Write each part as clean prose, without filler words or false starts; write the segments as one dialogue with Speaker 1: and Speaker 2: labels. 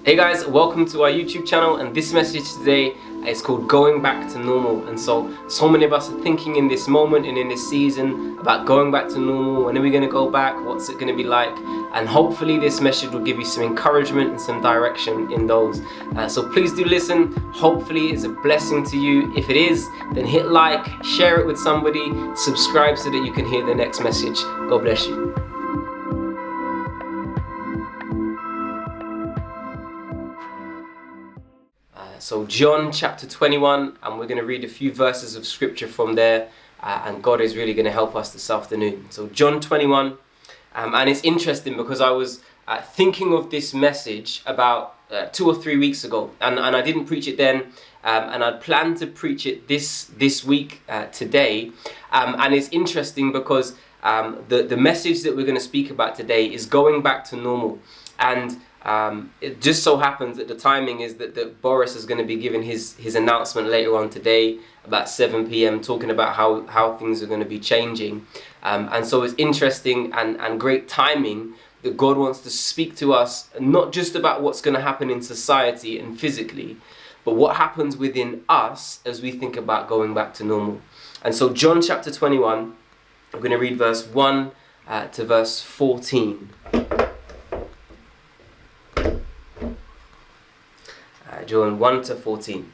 Speaker 1: Hey guys, welcome to our YouTube channel, and this message today is called Going Back to Normal. And so many of us are thinking in this moment and in this season about going back to normal. When are we going to go back? What's it going to be like? And hopefully this message will give you some encouragement and some direction in those. So please do listen. Hopefully it's a blessing to you. If it is, then hit like, share it with somebody, subscribe so that you can hear the next message. God bless you. So John chapter 21, and we're going to read a few verses of scripture from there, and God is really going to help us this afternoon. So John 21, and it's interesting because I was thinking of this message about 2 or 3 weeks ago, and I didn't preach it then, and I'd planned to preach it this week today, and it's interesting because the message that we're going to speak about today is going back to normal. And it just so happens that the timing is that Boris is going to be giving his announcement later on today about 7 p.m. talking about how things are going to be changing. And so it's interesting and great timing that God wants to speak to us, not just about what's going to happen in society and physically, but what happens within us as we think about going back to normal. And so John chapter 21, we're going to read verse 1 to verse 14. John 1 to 14.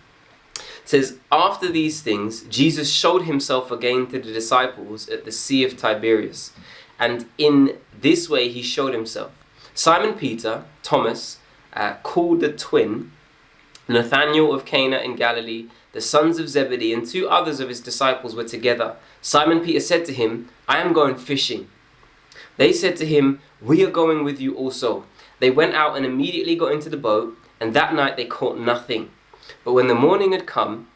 Speaker 1: It says, "After these things, Jesus showed himself again to the disciples at the Sea of Tiberias. And in this way he showed himself. Simon Peter, Thomas, called the twin, Nathanael of Cana in Galilee, the sons of Zebedee, and 2 others of his disciples were together. Simon Peter said to him, 'I am going fishing.' They said to him, 'We are going with you also.' They went out and immediately got into the boat, and that night they caught nothing. But when the morning had come,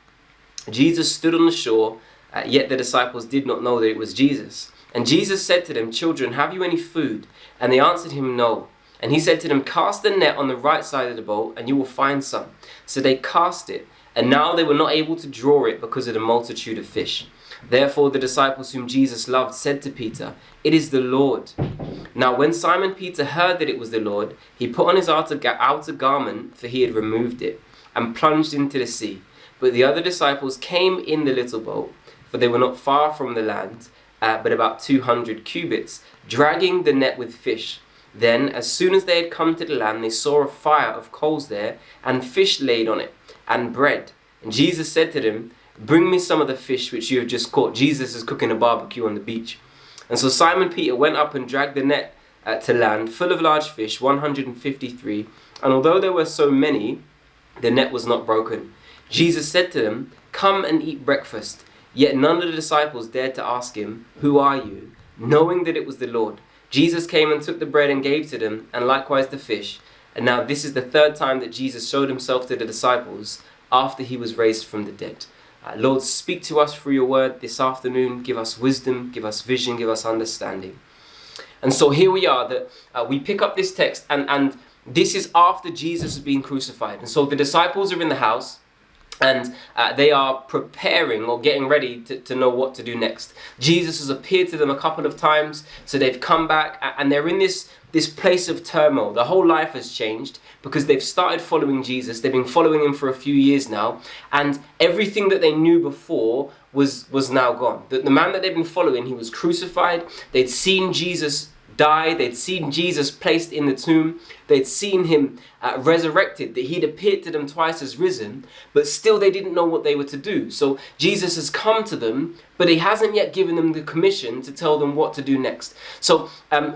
Speaker 1: Jesus stood on the shore, yet the disciples did not know that it was Jesus. And Jesus said to them, 'Children, have you any food?' And they answered him, 'No.' And he said to them, 'Cast the net on the right side of the boat, and you will find some.' So they cast it, and now they were not able to draw it because of the multitude of fish. Therefore the disciples whom Jesus loved said to Peter, 'It is the Lord.' Now when Simon Peter heard that it was the Lord, he put on his outer garment, for he had removed it, and plunged into the sea. But the other disciples came in the little boat, for they were not far from the land, but about 200 cubits, dragging the net with fish. Then, as soon as they had come to the land, they saw a fire of coals there, and fish laid on it, and bread. And Jesus said to them, 'Bring me some of the fish which you have just caught.'" Jesus is cooking a barbecue on the beach. And so Simon Peter went up and dragged the net to land, full of large fish, 153. And although there were so many, the net was not broken. Jesus said to them, "Come and eat breakfast." Yet none of the disciples dared to ask him, "Who are you?" knowing that it was the Lord. Jesus came and took the bread and gave to them, and likewise the fish. And now this is the 3rd time that Jesus showed himself to the disciples after he was raised from the dead. Lord, speak to us through your word this afternoon. Give us wisdom, give us vision, give us understanding. And so here we are, that we pick up this text, and this is after Jesus has been crucified. And so the disciples are in the house, and they are preparing or getting ready to know what to do next. Jesus has appeared to them a couple of times, so they've come back, and they're in this place of turmoil. Their whole life has changed because they've started following Jesus. They've been following him for a few years now, and everything that they knew before was now gone. The man that they've been following, he was crucified. They'd seen Jesus die. They'd seen Jesus placed in the tomb. They'd seen him resurrected, that he'd appeared to them twice as risen, but still they didn't know what they were to do. So Jesus has come to them, but he hasn't yet given them the commission to tell them what to do next. So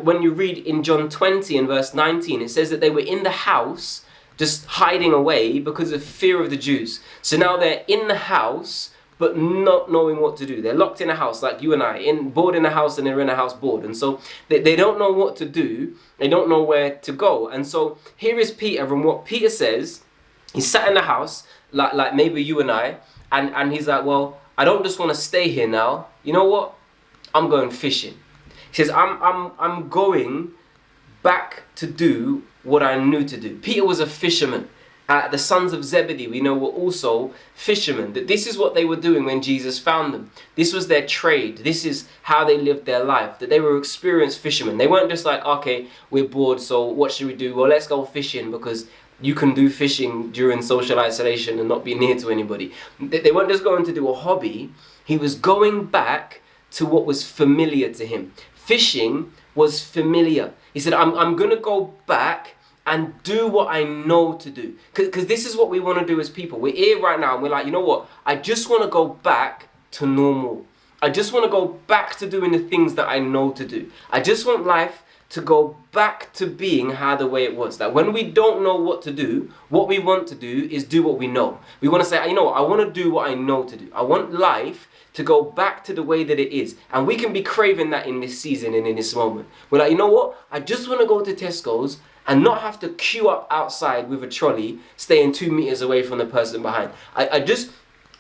Speaker 1: when you read in John 20 and verse 19, it says that they were in the house just hiding away because of fear of the Jews. So now they're in the house, but not knowing what to do. They're locked in a house like you and I, bored in a house, and they're in a house bored. And so they don't know what to do. They don't know where to go. And so here is Peter, and what Peter says, he's sat in the house, like maybe you and I, and he's like, "Well, I don't just want to stay here now. You know what? I'm going fishing." He says, I'm going back to do what I knew to do. Peter was a fisherman. The sons of Zebedee, we know, were also fishermen. That this is what they were doing when Jesus found them. This was their trade. This is how they lived their life. That they were experienced fishermen. They weren't just like, okay, we're bored, so what should we do? Well, let's go fishing, because you can do fishing during social isolation and not be near to anybody. They weren't just going to do a hobby. He was going back to what was familiar to him. Fishing was familiar. He said, I'm going to go back and do what I know to do. Because this is what we want to do as people. We're here right now and we're like, you know what? I just want to go back to normal. I just want to go back to doing the things that I know to do. I just want life to go back to being the way it was. That when we don't know what to do, what we want to do is do what we know. We want to say, you know what? I want to do what I know to do. I want life to go back to the way that it is. And we can be craving that in this season and in this moment. We're like, you know what? I just want to go to Tesco's and not have to queue up outside with a trolley, staying 2 meters away from the person behind. I just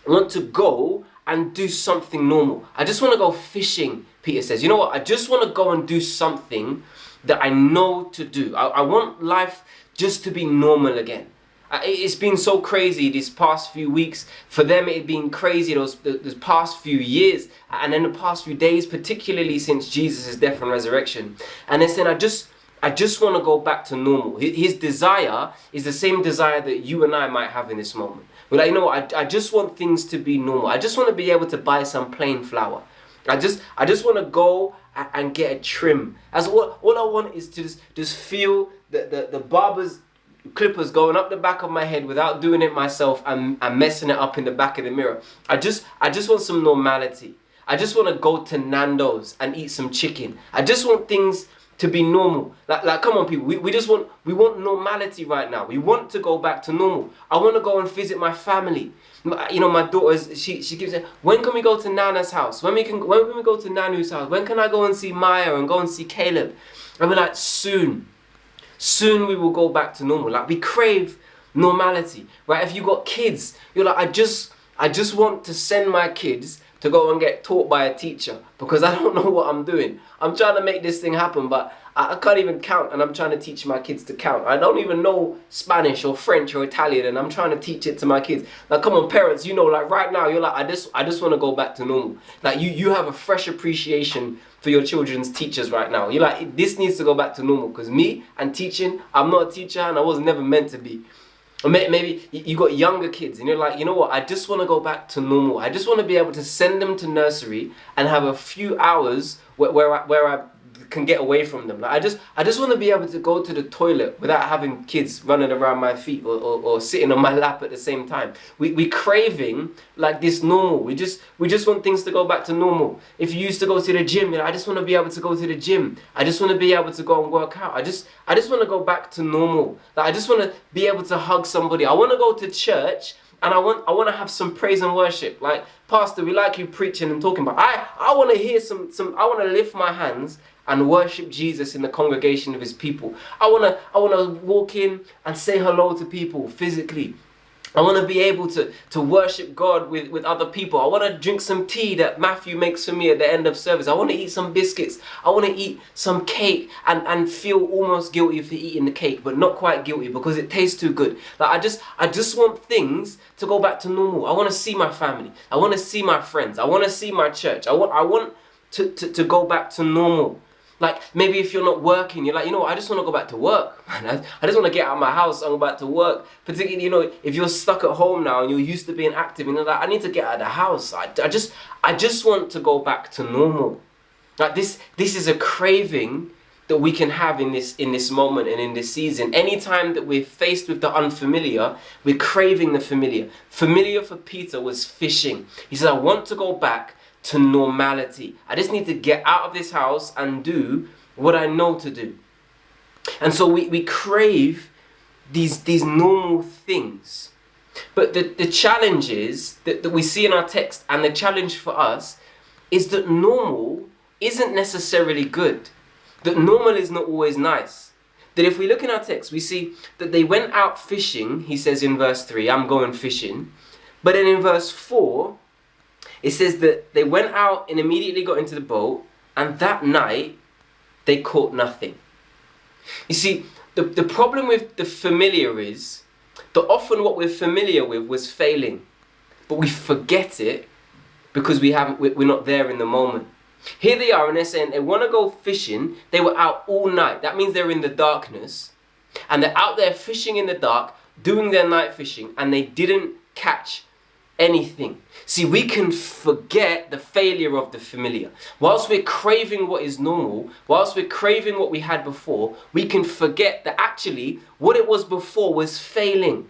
Speaker 1: want to go and do something normal. I just want to go fishing, Peter says. You know what? I just want to go and do something that I know to do. I want life just to be normal again. It's been so crazy these past few weeks. For them, it had been crazy those past few years, and then the past few days, particularly since Jesus' death and resurrection. And they said, I just want to go back to normal. His desire is the same desire that you and I might have in this moment. We're like, you know what? I just want things to be normal. I just want to be able to buy some plain flour. I just want to go and get a trim. All I want is to just feel the barber's clippers going up the back of my head without doing it myself and messing it up in the back of the mirror. I just want some normality. I just want to go to Nando's and eat some chicken. I just want things to be normal. Like come on people, we want normality right now. We want to go back to normal. I want to go and visit my family. You know, my daughter, she keeps saying, when can we go to Nana's house? When can we go to Nanu's house? When can I go and see Maya and go and see Caleb? And we're like, soon we will go back to normal. Like, we crave normality, right? If you got kids, you're like, I just want to send my kids to go and get taught by a teacher, because I don't know what I'm doing. I'm trying to make this thing happen, but I can't even count, and I'm trying to teach my kids to count. I don't even know Spanish or French or Italian, and I'm trying to teach it to my kids. Like, come on, parents, you know, like right now, you're like, I just want to go back to normal. Like, you have a fresh appreciation for your children's teachers right now. You're like, this needs to go back to normal, because me and teaching, I'm not a teacher, and I was never meant to be. Or maybe you got younger kids and you're like, you know what, I just want to go back to normal. I just want to be able to send them to nursery and have a few hours where I can get away from them. Like, I just want to be able to go to the toilet without having kids running around my feet or sitting on my lap at the same time. We craving like this normal. We just want things to go back to normal. If you used to go to the gym, you know, I just want to be able to go to the gym. I just want to be able to go and work out. I just want to go back to normal. Like, I just want to be able to hug somebody. I want to go to church and I want to have some praise and worship. Like, Pastor, we like you preaching and talking, but I want to hear some I want to lift my hands and worship Jesus in the congregation of his people. I want to walk in and say hello to people physically. I want to be able to worship God with other people. I want to drink some tea that Matthew makes for me at the end of service. I want to eat some biscuits. I want to eat some cake and feel almost guilty for eating the cake, but not quite guilty because it tastes too good. Like, I just want things to go back to normal. I want to see my family. I want to see my friends. I want to see my church. I want to go back to normal. Like, maybe if you're not working, you're like, you know what, I just want to go back to work. Man, I just want to get out of my house and go back to work. Particularly, you know, if you're stuck at home now and you're used to being active, and you're like, I need to get out of the house. I just want to go back to normal. Like, this is a craving that we can have in this moment and in this season. Anytime that we're faced with the unfamiliar, we're craving the familiar. Familiar for Peter was fishing. He said, I want to go back to normality. I just need to get out of this house and do what I know to do. And so we crave these normal things. But the challenge is that we see in our text, and the challenge for us is that normal isn't necessarily good. That normal is not always nice. That if we look in our text, we see that they went out fishing. He says in verse 3, I'm going fishing. But then in verse 4, it says that they went out and immediately got into the boat, and that night they caught nothing. You see, the problem with the familiar is that often what we're familiar with was failing, but we forget it because we're not there in the moment. Here they are, and they're saying they want to go fishing. They were out all night. That means they're in the darkness, and they're out there fishing in the dark, doing their night fishing, and they didn't catch anything. See, we can forget the failure of the familiar. Whilst we're craving what is normal, whilst we're craving what we had before, we can forget that actually what it was before was failing.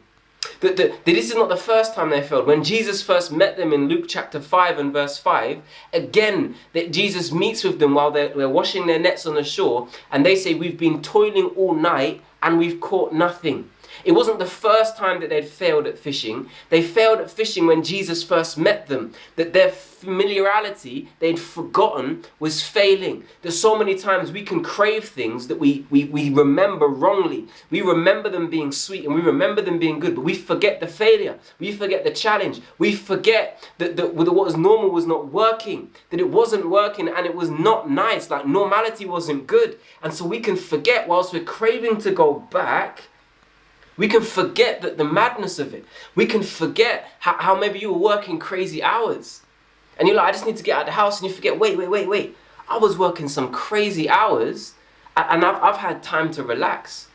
Speaker 1: That this is not the first time they failed. When Jesus first met them in Luke chapter 5 and verse 5, again, that Jesus meets with them while they're washing their nets on the shore, and they say, we've been toiling all night and we've caught nothing. It wasn't the first time that they'd failed at fishing. They failed at fishing when Jesus first met them. That their familiarity they'd forgotten was failing. There's so many times we can crave things that we remember wrongly. We remember them being sweet and we remember them being good, but we forget the failure. We forget the challenge. We forget that what was normal was not working. That it wasn't working and it was not nice. Like normality wasn't good. And so we can forget whilst we're craving to go back. We can forget that the madness of it. We can forget how maybe you were working crazy hours. And you're like, I just need to get out of the house. And you forget, wait. I was working some crazy hours and I've had time to relax.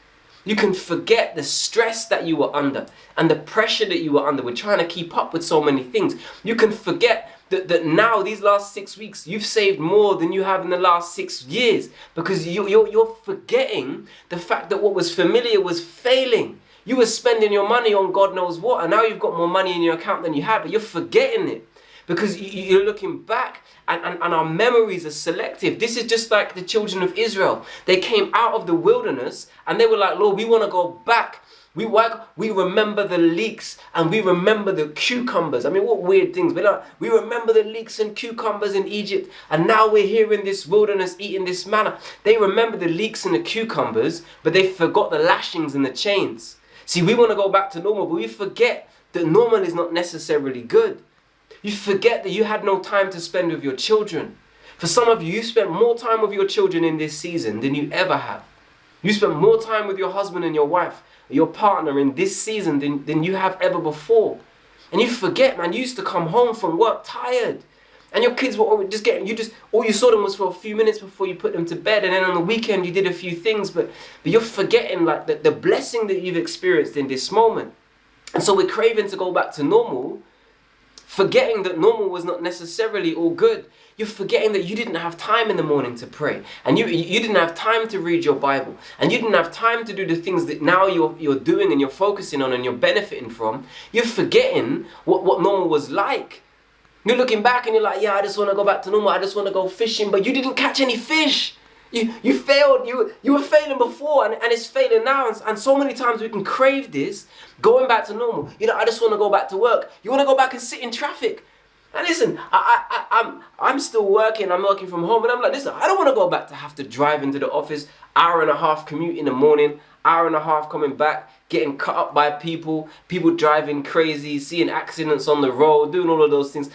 Speaker 1: You can forget the stress that you were under and the pressure that you were under. We're trying to keep up with so many things. You can forget that now, these last 6 weeks, you've saved more than you have in the last 6 years. Because you're forgetting the fact that what was familiar was failing. You were spending your money on God knows what, and now you've got more money in your account than you had, but you're forgetting it because you're looking back and our memories are selective. This is just like the children of Israel. They came out of the wilderness and they were like, Lord, we want to go back. We remember the leeks and we remember the cucumbers. I mean, what weird things. But we remember the leeks and cucumbers in Egypt, and now we're here in this wilderness eating this manna. They remember the leeks and the cucumbers, but they forgot the lashings and the chains. See, we want to go back to normal, but we forget that normal is not necessarily good. You forget that you had no time to spend with your children. For some of you, you spent more time with your children in this season than you ever have. You spent more time with your husband and your wife, your partner in this season than you have ever before. And you forget, man, you used to come home from work tired. And your kids were just all you saw them was for a few minutes before you put them to bed. And then on the weekend you did a few things, but you're forgetting like the blessing that you've experienced in this moment. And so we're craving to go back to normal, forgetting that normal was not necessarily all good. You're forgetting that you didn't have time in the morning to pray. And you didn't have time to read your Bible. And you didn't have time to do the things that now you're doing and you're focusing on and you're benefiting from. You're forgetting what normal was like. You're looking back and you're like, yeah, I just want to go back to normal. I just want to go fishing. But you didn't catch any fish. You failed. You were failing before and it's failing now. And so many times we can crave this, going back to normal. I just want to go back to work. You want to go back and sit in traffic. And listen, I'm still working. I'm working from home. And I'm like, listen, I don't want to go back to have to drive into the office, hour and a half commute in the morning, hour and a half coming back, getting cut up by people driving crazy, seeing accidents on the road, doing all of those things.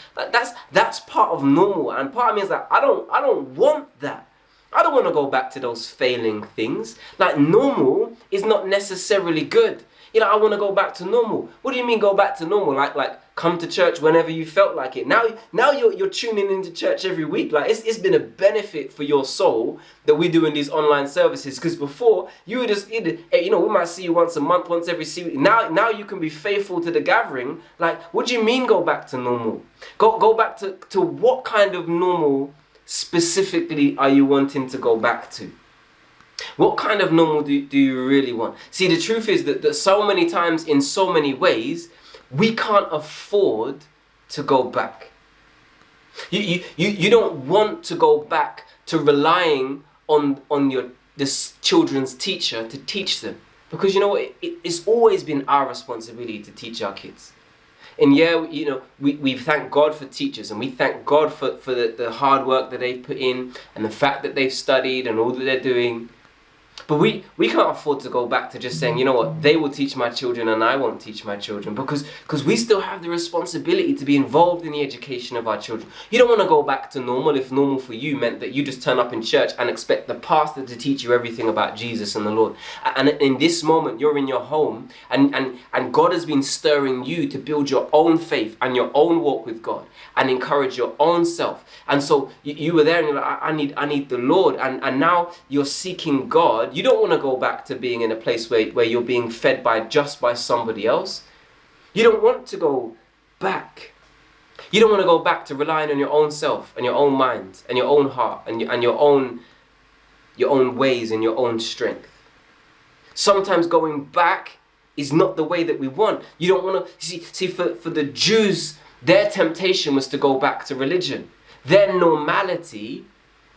Speaker 1: That's part of normal. And part of me is like, I don't want that. I don't want to go back to those failing things. Like normal is not necessarily good. I want to go back to normal. What do you mean go back to normal? Like come to church whenever you felt like it. Now you're tuning into church every week. Like it's been a benefit for your soul that we're doing these online services. Because before you were just we might see you once a month, once every 6 weeks. Now you can be faithful to the gathering. Like what do you mean go back to normal? Go back to what kind of normal specifically are you wanting to go back to? What kind of normal do you really want? See, the truth is that so many times, in so many ways, we can't afford to go back. You don't want to go back to relying on this children's teacher to teach them. Because you know what? It's always been our responsibility to teach our kids. And yeah, we thank God for teachers and we thank God for the hard work that they've put in and the fact that they've studied and all that they're doing. But we can't afford to go back to just saying, you know what, they will teach my children and I won't teach my children, because we still have the responsibility to be involved in the education of our children. You don't want to go back to normal if normal for you meant that you just turn up in church and expect the pastor to teach you everything about Jesus and the Lord. And in this moment, you're in your home and God has been stirring you to build your own faith and your own walk with God and encourage your own self. And so you were there and you're like, I need the Lord. And now you're seeking God. You don't want to go back to being in a place where you're being fed by somebody else. You don't want to go back. You don't want to go back to relying on your own self and your own mind and your own heart and your own ways and your own strength. Sometimes going back is not the way that we want. You don't want to see for the Jews, their temptation was to go back to religion. Their normality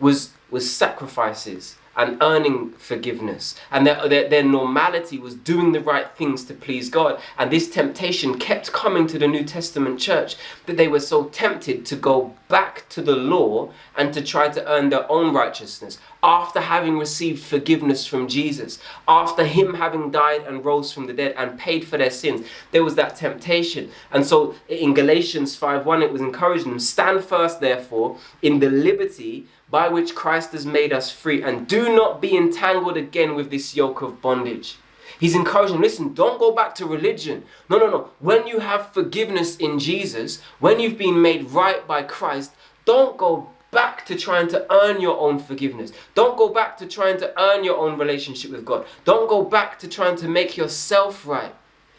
Speaker 1: was sacrifices and earning forgiveness. And their normality was doing the right things to please God. And this temptation kept coming to the New Testament church, that they were so tempted to go back to the law and to try to earn their own righteousness after having received forgiveness from Jesus, after him having died and rose from the dead and paid for their sins. There was that temptation. And so in Galatians 5:1, it was encouraging them, stand first, therefore, in the liberty by which Christ has made us free, and do not be entangled again with this yoke of bondage. He's encouraging, listen, don't go back to religion. No. When you have forgiveness in Jesus, when you've been made right by Christ, don't go back to trying to earn your own forgiveness. Don't go back to trying to earn your own relationship with God. Don't go back to trying to make yourself right.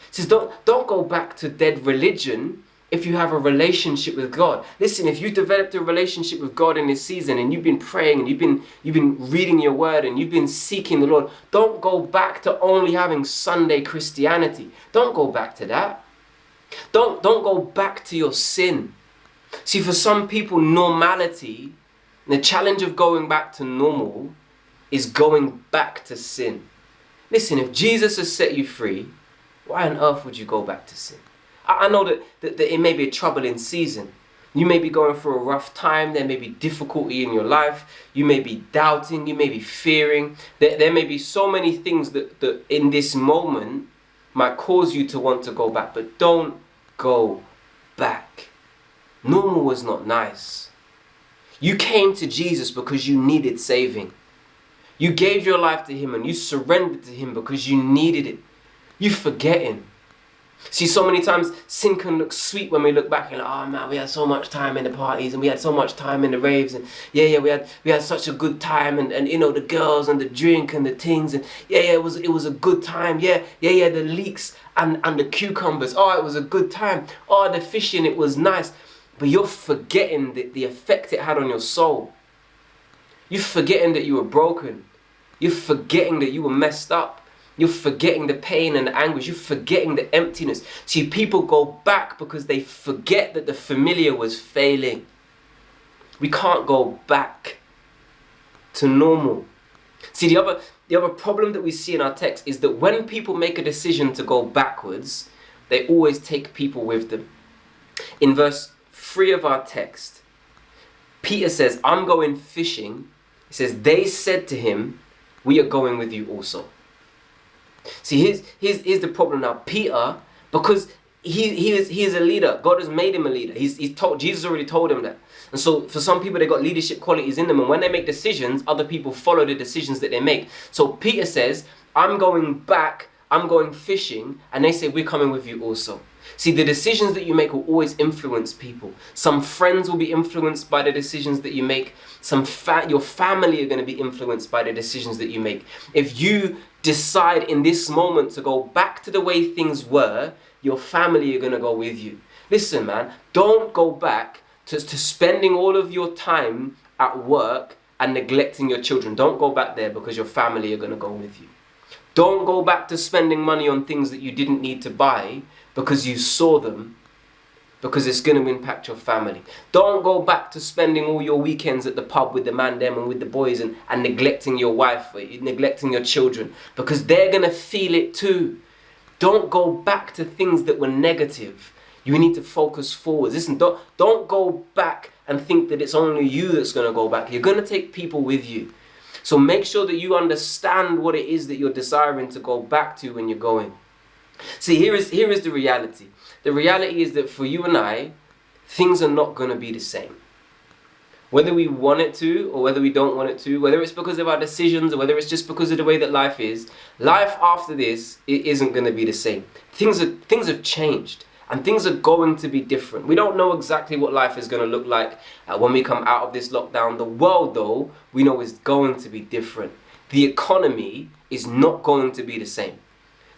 Speaker 1: He says, don't go back to dead religion if you have a relationship with God. Listen, if you developed a relationship with God in this season and you've been praying and you've been reading your word and you've been seeking the Lord, don't go back to only having Sunday Christianity. Don't go back to that. Don't go back to your sin. See, for some people, normality, the challenge of going back to normal is going back to sin. Listen, if Jesus has set you free, why on earth would you go back to sin? I know that it may be a troubling season. You may be going through a rough time. There may be difficulty in your life. You may be doubting. You may be fearing. There may be so many things that in this moment might cause you to want to go back. But don't go back. Normal was not nice. You came to Jesus because you needed saving. You gave your life to him and you surrendered to him because you needed it. You forgetting. See, so many times sin can look sweet when we look back and oh man, we had so much time in the parties and we had so much time in the raves and we had such a good time and you know, the girls and the drink and the things and it was a good time. The leeks and the cucumbers. Oh, it was a good time. Oh, the fishing, it was nice. But you're forgetting the effect it had on your soul. You're forgetting that you were broken. You're forgetting that you were messed up. You're forgetting the pain and the anguish. You're forgetting the emptiness. See, people go back because they forget that the familiar was failing. We can't go back to normal. See, the other problem that we see in our text is that when people make a decision to go backwards, they always take people with them. In verse 3 of our text, Peter says, I'm going fishing. He says, they said to him, we are going with you also. See, here's the problem now. Peter, because he is a leader. God has made him a leader. Jesus already told him that. And so for some people, they got leadership qualities in them. And when they make decisions, other people follow the decisions that they make. So Peter says, I'm going back. I'm going fishing. And they say, we're coming with you also. See, the decisions that you make will always influence people. Some friends will be influenced by the decisions that you make. Your family are going to be influenced by the decisions that you make. If you decide in this moment to go back to the way things were, your family are going to go with you. Listen, man, don't go back to spending all of your time at work and neglecting your children. Don't go back there because your family are going to go with you. Don't go back to spending money on things that you didn't need to buy because you saw them, because it's going to impact your family. Don't go back to spending all your weekends at the pub with the man them and with the boys and neglecting your wife, or neglecting your children, because they're going to feel it too. Don't go back to things that were negative. You need to focus forward. Listen, don't go back and think that it's only you that's going to go back. You're going to take people with you. So make sure that you understand what it is that you're desiring to go back to when you're going. See, here is the reality. The reality is that for you and I, things are not going to be the same. Whether we want it to or whether we don't want it to, whether it's because of our decisions or whether it's just because of the way that life is, life after this, it isn't going to be the same. Things have changed and things are going to be different. We don't know exactly what life is going to look like when we come out of this lockdown. The world, though, we know is going to be different. The economy is not going to be the same.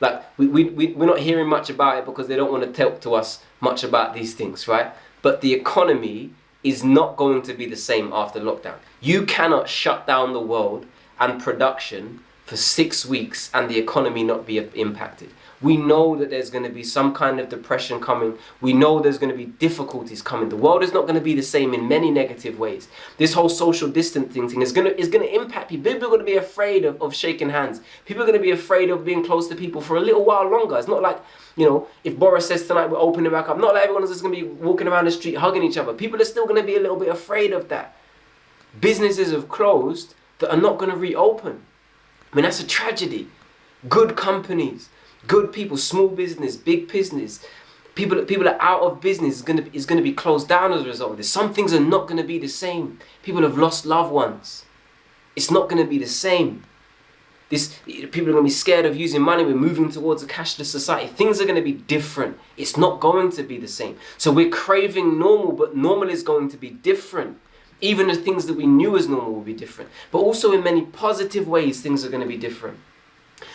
Speaker 1: Like, we're not hearing much about it because they don't want to talk to us much about these things, right? But the economy is not going to be the same after lockdown. You cannot shut down the world and production for 6 weeks and the economy not be impacted. We know that there's going to be some kind of depression coming. We know there's going to be difficulties coming. The world is not going to be the same in many negative ways. This whole social distancing thing is going to impact people. People are going to be afraid of shaking hands. People are going to be afraid of being close to people for a little while longer. It's not like, if Boris says tonight we're opening back up, not like everyone's just going to be walking around the street hugging each other. People are still going to be a little bit afraid of that. Businesses have closed that are not going to reopen. I mean, that's a tragedy. Good companies, good people, small business, big business, people are out of business is going to be closed down as a result of this. Some things are not going to be the same. People have lost loved ones. It's not going to be the same. People are going to be scared of using money. We're moving towards a cashless society. Things are going to be different. It's not going to be the same. So we're craving normal, but normal is going to be different. Even the things that we knew as normal will be different. But also in many positive ways, things are going to be different.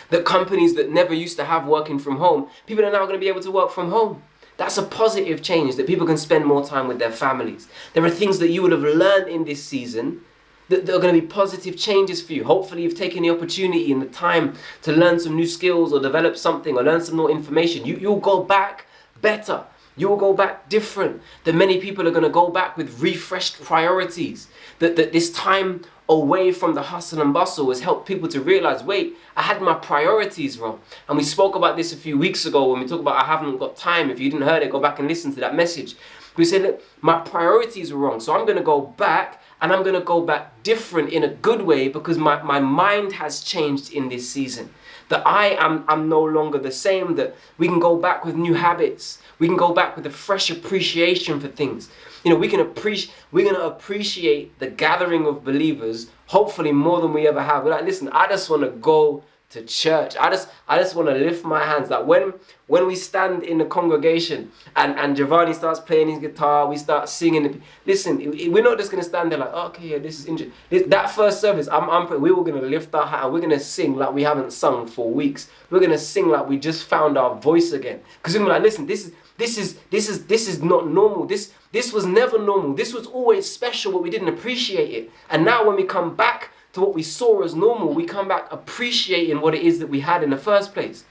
Speaker 1: That companies that never used to have working from home, people are now going to be able to work from home. That's a positive change, that people can spend more time with their families. There are things that you would have learned in this season that are going to be positive changes for you. Hopefully you've taken the opportunity and the time to learn some new skills or develop something or learn some more information. You'll go back better. You will go back different. That many people are going to go back with refreshed priorities. That this time away from the hustle and bustle has helped people to realize, wait, I had my priorities wrong. And we spoke about this a few weeks ago when we talked about I haven't got time. If you didn't hear it, go back and listen to that message. We said, look, my priorities were wrong. So I'm going to go back, and I'm going to go back different in a good way because my mind has changed in this season. That I'm no longer the same, that we can go back with new habits. We can go back with a fresh appreciation for things. We're going to appreciate the gathering of believers, hopefully more than we ever have. We're like, listen, I just want to go to church. I just want to lift my hands. Like when we stand in the congregation and Giovanni starts playing his guitar, we start singing. Listen, we're not just going to stand there like, okay, yeah, this is interesting. That first service, we were going to lift our hand and we're going to sing like we haven't sung for weeks. We're going to sing like we just found our voice again. Because we're like, listen, this is not normal. This was never normal. This was always special, but we didn't appreciate it. And now when we come back to what we saw as normal, we come back appreciating what it is that we had in the first place.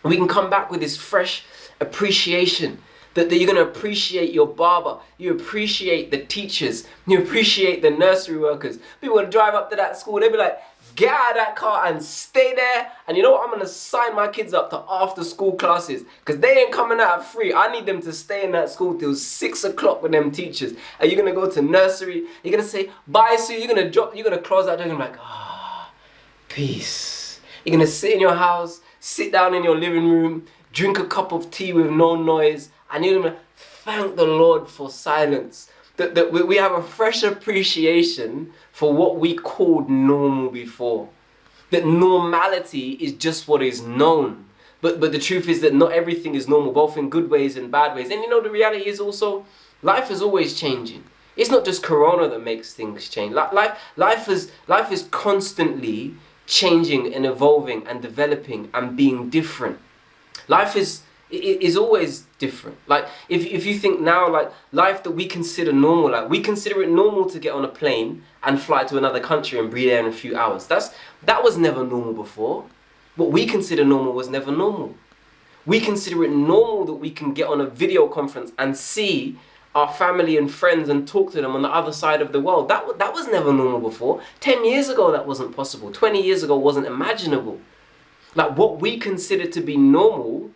Speaker 1: And we can come back with this fresh appreciation that you're going to appreciate your barber, you appreciate the teachers, you appreciate the nursery workers. People will drive up to that school, they'll be like, get out of that car and stay there. And you know what? I'm going to sign my kids up to after school classes because they ain't coming out free. I need them to stay in that school till 6 o'clock with them teachers. And you're going to go to nursery. You're going to say, bye, Sue. You're going to close that door and you're like, peace. You're going to sit in your house, sit down in your living room, drink a cup of tea with no noise. And you're going to thank the Lord for silence. That we have a fresh appreciation for what we called normal before. That normality is just what is known. But the truth is that not everything is normal, both in good ways and bad ways. And the reality is also, life is always changing. It's not just Corona that makes things change. Life is constantly changing and evolving and developing and being different. Life is always different. Like if you think now, like life that we consider normal, like we consider it normal to get on a plane and fly to another country and be there in a few hours. That was never normal before. What we consider normal was never normal. We consider it normal that we can get on a video conference and see our family and friends and talk to them on the other side of the world. That was never normal before. 10 years ago that wasn't possible. 20 years ago wasn't imaginable. Like what we consider to be normal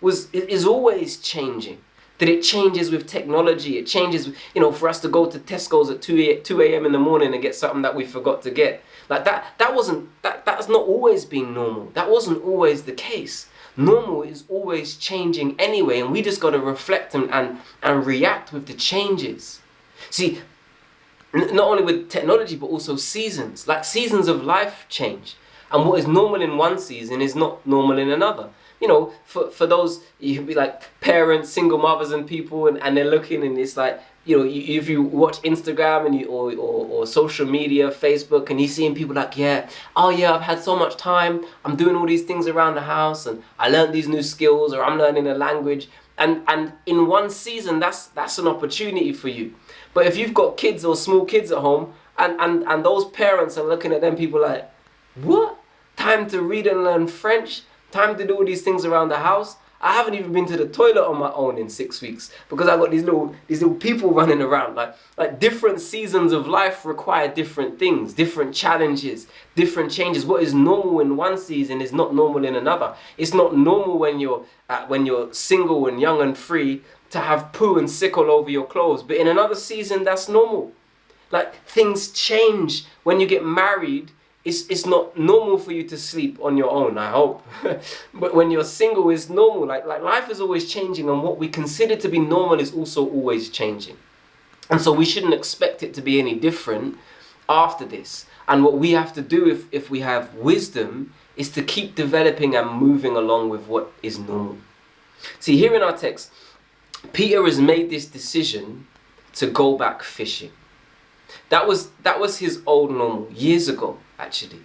Speaker 1: is always changing. That it changes with technology. It changes, for us to go to Tesco's at 2 a.m. in the morning and get something that we forgot to get. Like that's not always been normal. That wasn't always the case. Normal is always changing anyway, and we just got to reflect and react with the changes. See, not only with technology, but also seasons. Like seasons of life change. And what is normal in one season is not normal in another. You know, for those, you could be like parents, single mothers and people, and they're looking, and it's like, you know, if you watch Instagram and or social media, Facebook, and you're seeing people like, I've had so much time, I'm doing all these things around the house, and I learned these new skills, or I'm learning a language, and in one season, that's an opportunity for you. But if you've got kids or small kids at home, and those parents are looking at them people like, what? Time to read and learn French? Time to do all these things around the house? I haven't even been to the toilet on my own in 6 weeks because I've got these little people running around. Like different seasons of life require different things, different challenges, different changes. What is normal in one season is not normal in another. It's not normal when you're single and young and free to have poo and sick all over your clothes. But in another season, that's normal. Like things change when you get married. It's not normal for you to sleep on your own, I hope. But when you're single, it's normal. Like life is always changing, and what we consider to be normal is also always changing. And so we shouldn't expect it to be any different after this. And what we have to do if we have wisdom is to keep developing and moving along with what is normal. See, here in our text, Peter has made this decision to go back fishing. That was his old normal years ago, actually.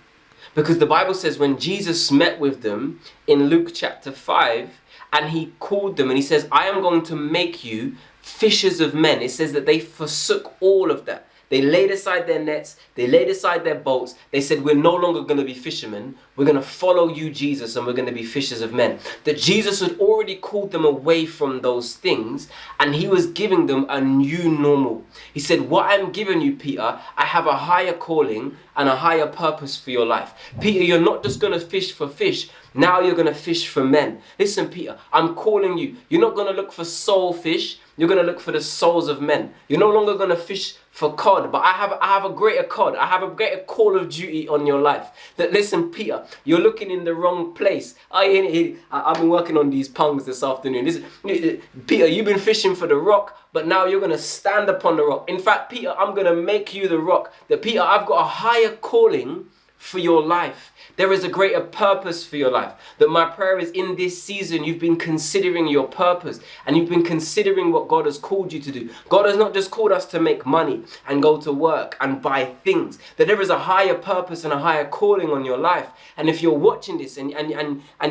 Speaker 1: Because the Bible says when Jesus met with them in Luke chapter 5, and he called them and he says, I am going to make you fishers of men. It says that they forsook all of that. They laid aside their nets, they laid aside their boats. They said, we're no longer going to be fishermen. We're going to follow you, Jesus, and we're going to be fishers of men. That Jesus had already called them away from those things, and he was giving them a new normal. He said, what I'm giving you, Peter, I have a higher calling and a higher purpose for your life. Peter, you're not just going to fish for fish. Now you're going to fish for men. Listen, Peter, I'm calling you. You're not going to look for soul fish. You're going to look for the souls of men. You're no longer going to fish for cod, but I have a greater cod. I have a greater call of duty on your life. That listen, Peter, you're looking in the wrong place. I've been working on these pungs this afternoon. Listen, Peter, you've been fishing for the rock, but now you're going to stand upon the rock. In fact, Peter, I'm going to make you the rock. That Peter, I've got a higher calling for your life. There is a greater purpose for your life. That my prayer is in this season, you've been considering your purpose and you've been considering what God has called you to do. God has not just called us to make money and go to work and buy things. That there is a higher purpose and a higher calling on your life. And if you're watching this and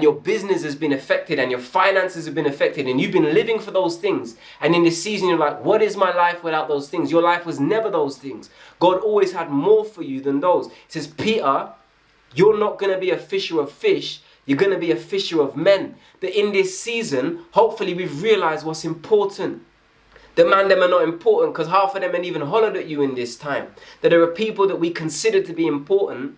Speaker 1: your business has been affected and your finances have been affected and you've been living for those things, and in this season you're like, what is my life without those things? Your life was never those things. God always had more for you than those. He says, Peter, you're not going to be a fisher of fish. You're going to be a fisher of men. That in this season, hopefully we've realized what's important. The man, them are not important because half of them ain't even hollered at you in this time. That there are people that we consider to be important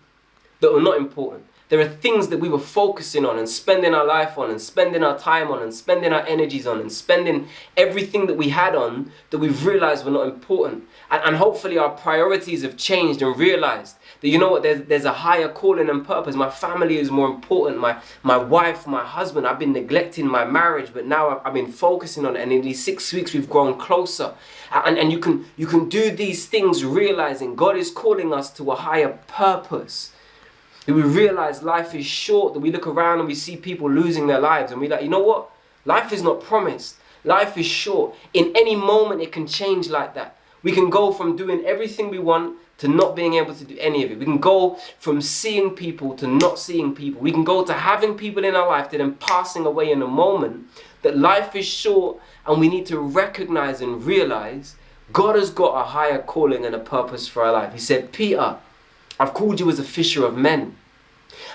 Speaker 1: that are not important. There are things that we were focusing on and spending our life on and spending our time on and spending our energies on and spending everything that we had on that we've realized were not important. And hopefully our priorities have changed and realized that, you know what, there's a higher calling and purpose. My family is more important. My wife, my husband, I've been neglecting my marriage, but now I've been focusing on it. And in these 6 weeks, we've grown closer. And you can do these things realizing God is calling us to a higher purpose. That we realize life is short, that we look around and we see people losing their lives and we're like, you know what? Life is not promised. Life is short. In any moment it can change like that. We can go from doing everything we want to not being able to do any of it. We can go from seeing people to not seeing people. We can go to having people in our life to then passing away in a moment. That life is short and we need to recognize and realize God has got a higher calling and a purpose for our life. He said, Peter, I've called you as a fisher of men.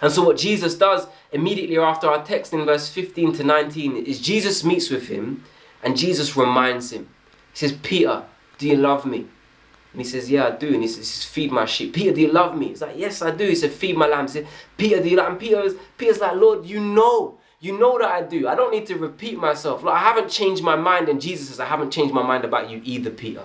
Speaker 1: And so what Jesus does immediately after our text in verse 15 to 19 is Jesus meets with him and Jesus reminds him. He says, Peter, do you love me? And he says, yeah, I do. And he says, feed my sheep. Peter, do you love me? He's like, yes, I do. He said, feed my lambs. He said, Peter, do you love me? And Peter's like, Lord, you know that I do. I don't need to repeat myself. Lord, I haven't changed my mind. And Jesus says, I haven't changed my mind about you either, Peter.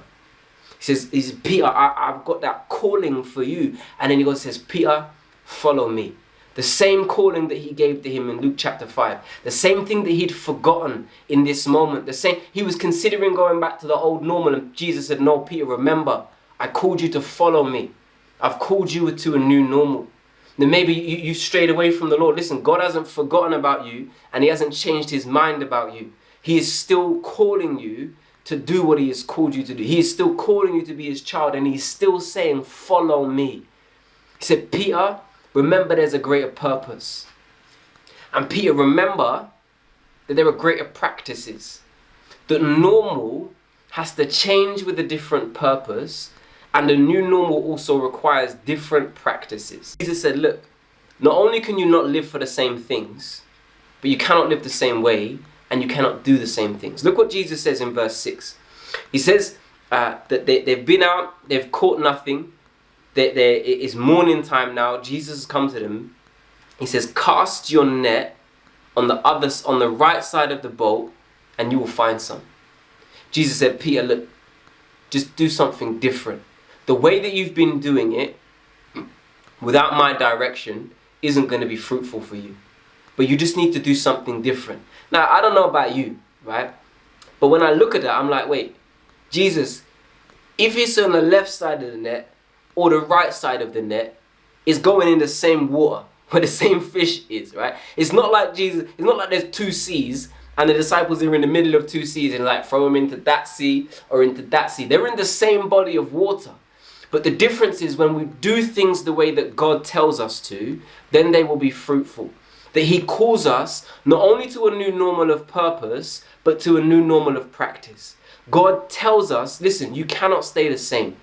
Speaker 1: He says, Peter, I've got that calling for you. And then he goes and says, Peter, follow me. The same calling that he gave to him in Luke chapter 5. The same thing that he'd forgotten in this moment. The same, he was considering going back to the old normal. And Jesus said, no, Peter, remember, I called you to follow me. I've called you to a new normal. Then maybe you strayed away from the Lord. Listen, God hasn't forgotten about you and he hasn't changed his mind about you. He is still calling you to do what he has called you to do. He is still calling you to be his child and he's still saying, follow me. He said, Peter, remember there's a greater purpose. And Peter, remember that there are greater practices. That normal has to change with a different purpose. And the new normal also requires different practices. Jesus said, look, not only can you not live for the same things, but you cannot live the same way and you cannot do the same things. Look what Jesus says in verse 6. He says that they've been out, they've caught nothing. It is morning time now. Jesus has come to them. He says, cast your net on the right side of the boat and you will find some. Jesus said, Peter, look, just do something different. The way that you've been doing it without my direction isn't going to be fruitful for you. But you just need to do something different. Now, I don't know about you, right? But when I look at that, I'm like, wait, Jesus, if it's on the left side of the net or the right side of the net, it's going in the same water where the same fish is, right? It's not like Jesus, it's not like there's two seas and the disciples are in the middle of two seas and like throw them into that sea or into that sea. They're in the same body of water. But the difference is when we do things the way that God tells us to, then they will be fruitful. That he calls us not only to a new normal of purpose, but to a new normal of practice. God tells us, listen, you cannot stay the same.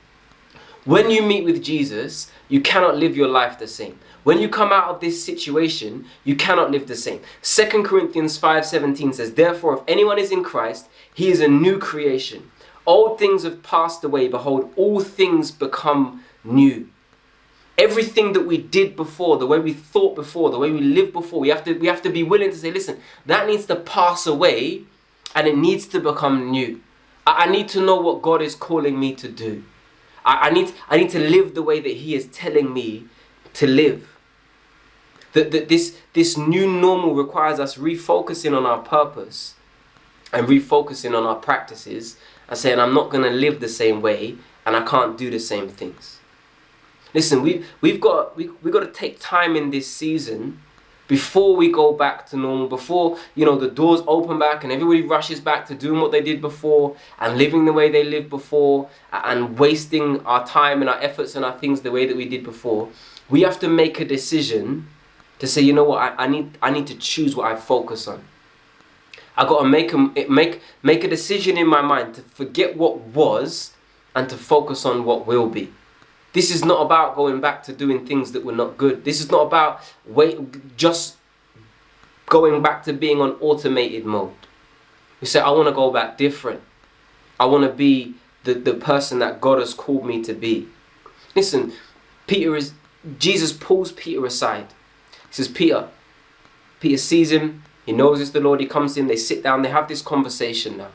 Speaker 1: When you meet with Jesus, you cannot live your life the same. When you come out of this situation, you cannot live the same. 2 Corinthians 5:17 says, therefore, if anyone is in Christ, he is a new creation. Old things have passed away. Behold, all things become new. Everything that we did before, the way we thought before, the way we lived before, we have to be willing to say, listen, that needs to pass away and it needs to become new. I need to know what God is calling me to do. I need to live the way that he is telling me to live. That this new normal requires us refocusing on our purpose and refocusing on our practices and saying, I'm not going to live the same way and I can't do the same things. Listen, we've got to take time in this season before we go back to normal, before the doors open back and everybody rushes back to doing what they did before and living the way they lived before and wasting our time and our efforts and our things the way that we did before. We have to make a decision to say, you know what, I need to choose what I focus on. I got to make a decision in my mind to forget what was and to focus on what will be. This is not about going back to doing things that were not good. This is not about just going back to being on automated mode. You say, I want to go back different. I want to be the person that God has called me to be. Listen, Jesus pulls Peter aside. He says, Peter sees him. He knows it's the Lord. He comes in. They sit down. They have this conversation now.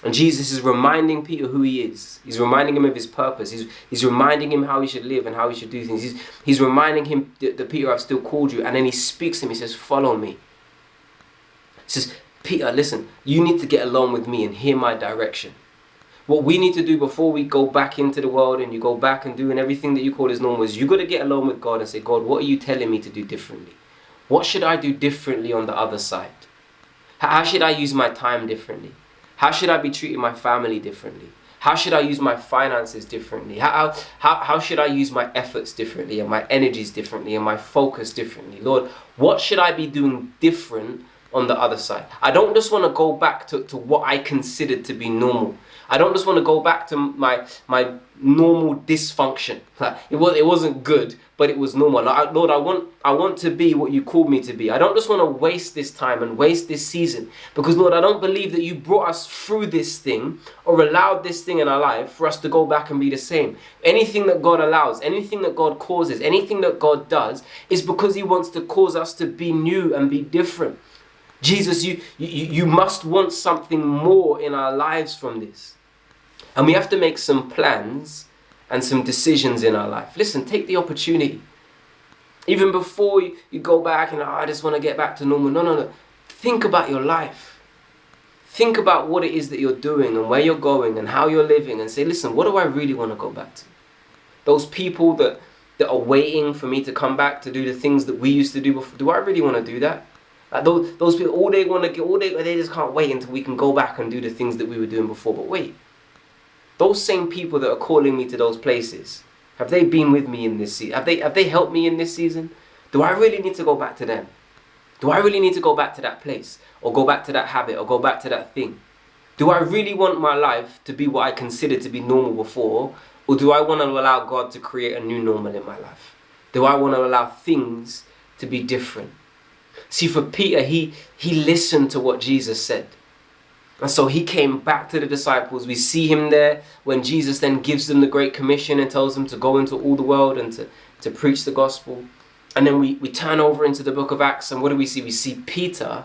Speaker 1: And Jesus is reminding Peter who he is. He's reminding him of his purpose. He's reminding him how he should live and how he should do things. He's reminding him that Peter, I've still called you. And then he speaks to him. He says, follow me. He says, Peter, listen, you need to get along with me and hear my direction. What we need to do before we go back into the world and you go back and doing everything that you call as normal is you got to get along with God and say, God, what are you telling me to do differently? What should I do differently on the other side? How should I use my time differently? How should I be treating my family differently? How should I use my finances differently? How should I use my efforts differently and my energies differently and my focus differently? Lord, what should I be doing different on the other side? I don't just want to go back to what I considered to be normal. I don't just want to go back to my normal dysfunction. It wasn't good, but it was normal. Lord, I want to be what you called me to be. I don't just want to waste this time and waste this season. Because Lord, I don't believe that you brought us through this thing or allowed this thing in our life for us to go back and be the same. Anything that God allows, anything that God causes, anything that God does is because he wants to cause us to be new and be different. Jesus, you must want something more in our lives from this. And we have to make some plans and some decisions in our life. Listen, take the opportunity. Even before you go back and I just want to get back to normal. No. Think about your life. Think about what it is that you're doing and where you're going and how you're living, and say, listen, what do I really want to go back to? Those people that are waiting for me to come back to do the things that we used to do before, do I really want to do that? Like those people, all they want to get, they just can't wait until we can go back and do the things that we were doing before. But wait, those same people that are calling me to those places, have they been with me in this season? Have they helped me in this season? Do I really need to go back to them? Do I really need to go back to that place, or go back to that habit, or go back to that thing? Do I really want my life to be what I considered to be normal before, or do I want to allow God to create a new normal in my life? Do I want to allow things to be different? See, for Peter, he listened to what Jesus said. And so he came back to the disciples. We see him there when Jesus then gives them the Great Commission and tells them to go into all the world and to preach the gospel. And then we turn over into the book of Acts, and what do we see? We see Peter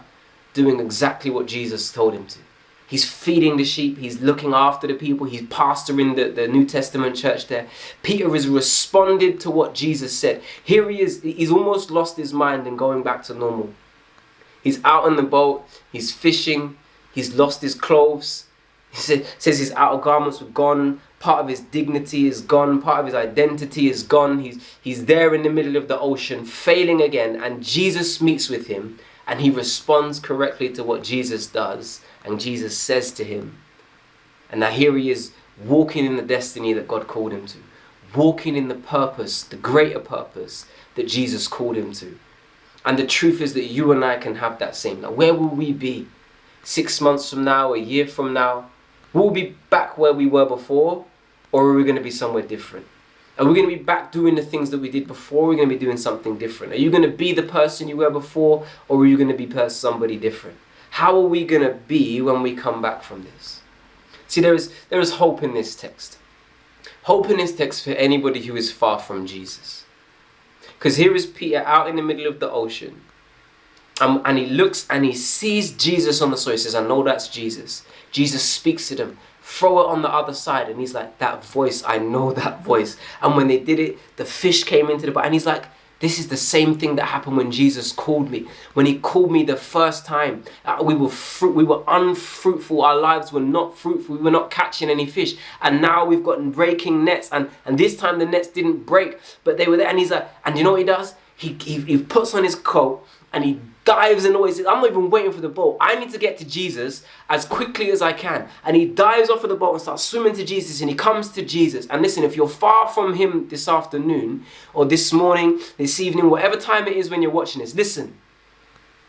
Speaker 1: doing exactly what Jesus told him to. He's feeding the sheep. He's looking after the people. He's pastoring the New Testament church there. Peter has responded to what Jesus said. Here he is. He's almost lost his mind and going back to normal. He's out on the boat. He's fishing. He's lost his clothes. He says his outer garments were gone. Part of his dignity is gone. Part of his identity is gone. He's there in the middle of the ocean, failing again. And Jesus meets with him, and he responds correctly to what Jesus does. And Jesus says to him, and now here he is, walking in the destiny that God called him to. Walking in the purpose, the greater purpose that Jesus called him to. And the truth is that you and I can have that same. Now, where will we be 6 months from now, a year from now? Will we be back where we were before, or are we going to be somewhere different? Are we going to be back doing the things that we did before, or are we going to be doing something different? Are you going to be the person you were before, or are you going to be somebody different? How are we going to be when we come back from this? See, there is hope in this text. Hope in this text for anybody who is far from Jesus. Because here is Peter out in the middle of the ocean. And he looks and he sees Jesus on the shore. He says, I know that's Jesus. Jesus speaks to them. Throw it on the other side. And he's like, that voice, I know that voice. And when they did it, the fish came into the boat. And he's like, this is the same thing that happened when Jesus called me. When he called me the first time, we were unfruitful. Our lives were not fruitful. We were not catching any fish. And now we've gotten breaking nets. And this time the nets didn't break, but they were there. And he's like, and you know what he does? He puts on his coat and he dives in the water. He says, I'm not even waiting for the boat. I need to get to Jesus as quickly as I can. And he dives off of the boat and starts swimming to Jesus, and he comes to Jesus. And listen, if you're far from him this afternoon or this morning, this evening, whatever time it is when you're watching this, listen,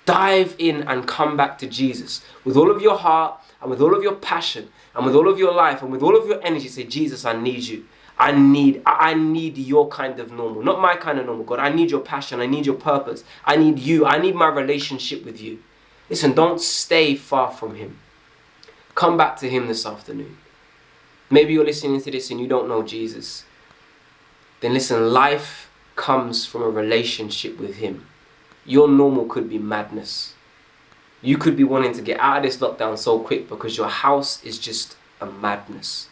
Speaker 1: dive in and come back to Jesus with all of your heart and with all of your passion and with all of your life and with all of your energy. Say, Jesus, I need you. I need your kind of normal, not my kind of normal, God. I need your passion. I need your purpose. I need you. I need my relationship with you. Listen, don't stay far from him. Come back to him this afternoon. Maybe you're listening to this and you don't know Jesus. Then listen, life comes from a relationship with him. Your normal could be madness. You could be wanting to get out of this lockdown so quick because your house is just a madness.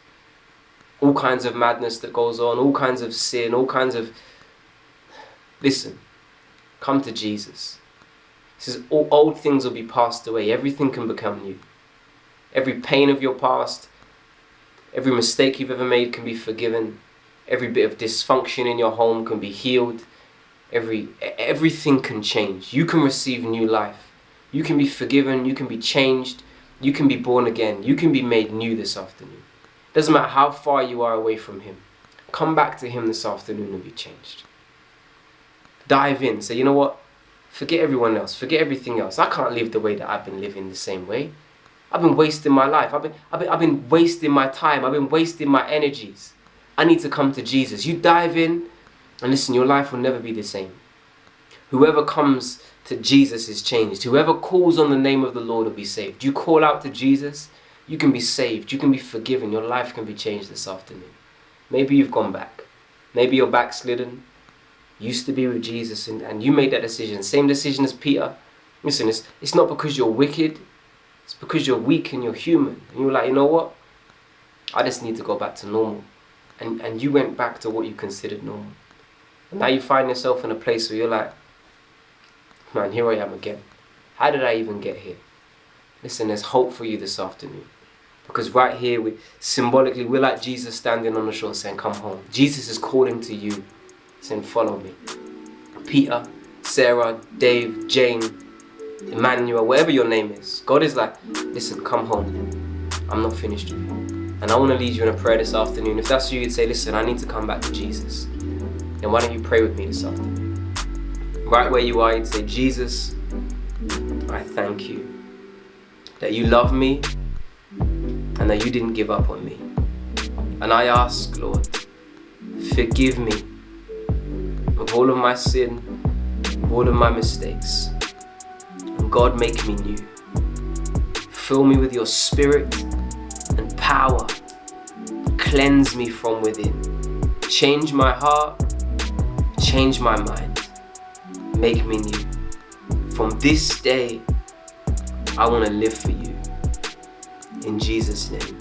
Speaker 1: All kinds of madness that goes on, all kinds of sin, all kinds of... Listen, come to Jesus. He says, all old things will be passed away. Everything can become new. Every pain of your past, every mistake you've ever made can be forgiven. Every bit of dysfunction in your home can be healed. Everything can change. You can receive new life. You can be forgiven. You can be changed. You can be born again. You can be made new this afternoon. Doesn't matter how far you are away from him. Come back to him this afternoon and be changed. Dive in. Say, you know what? Forget everyone else. Forget everything else. I can't live the way that I've been living the same way. I've been wasting my life. I've been wasting my time. I've been wasting my energies. I need to come to Jesus. You dive in and listen, your life will never be the same. Whoever comes to Jesus is changed. Whoever calls on the name of the Lord will be saved. You call out to Jesus, you can be saved. You can be forgiven. Your life can be changed this afternoon. Maybe you've gone back. Maybe you're backslidden. Used to be with Jesus and you made that decision. Same decision as Peter. Listen, it's not because you're wicked. It's because you're weak and you're human. And you're like, you know what? I just need to go back to normal. And you went back to what you considered normal. And now you find yourself in a place where you're like, man, here I am again. How did I even get here? Listen, there's hope for you this afternoon. Because right here, we're like Jesus standing on the shore saying, come home. Jesus is calling to you, saying, follow me. Peter, Sarah, Dave, Jane, Emmanuel, whatever your name is. God is like, listen, come home. I'm not finished with you. And I want to lead you in a prayer this afternoon. If that's you, you'd say, listen, I need to come back to Jesus. Then why don't you pray with me this afternoon? Right where you are, you'd say, Jesus, I thank you that you love me and that you didn't give up on me. And I ask, Lord, forgive me of all of my sin, of all of my mistakes. And God, make me new. Fill me with your spirit and power. Cleanse me from within. Change my heart. Change my mind. Make me new. From this day, I want to live for you. In Jesus' name.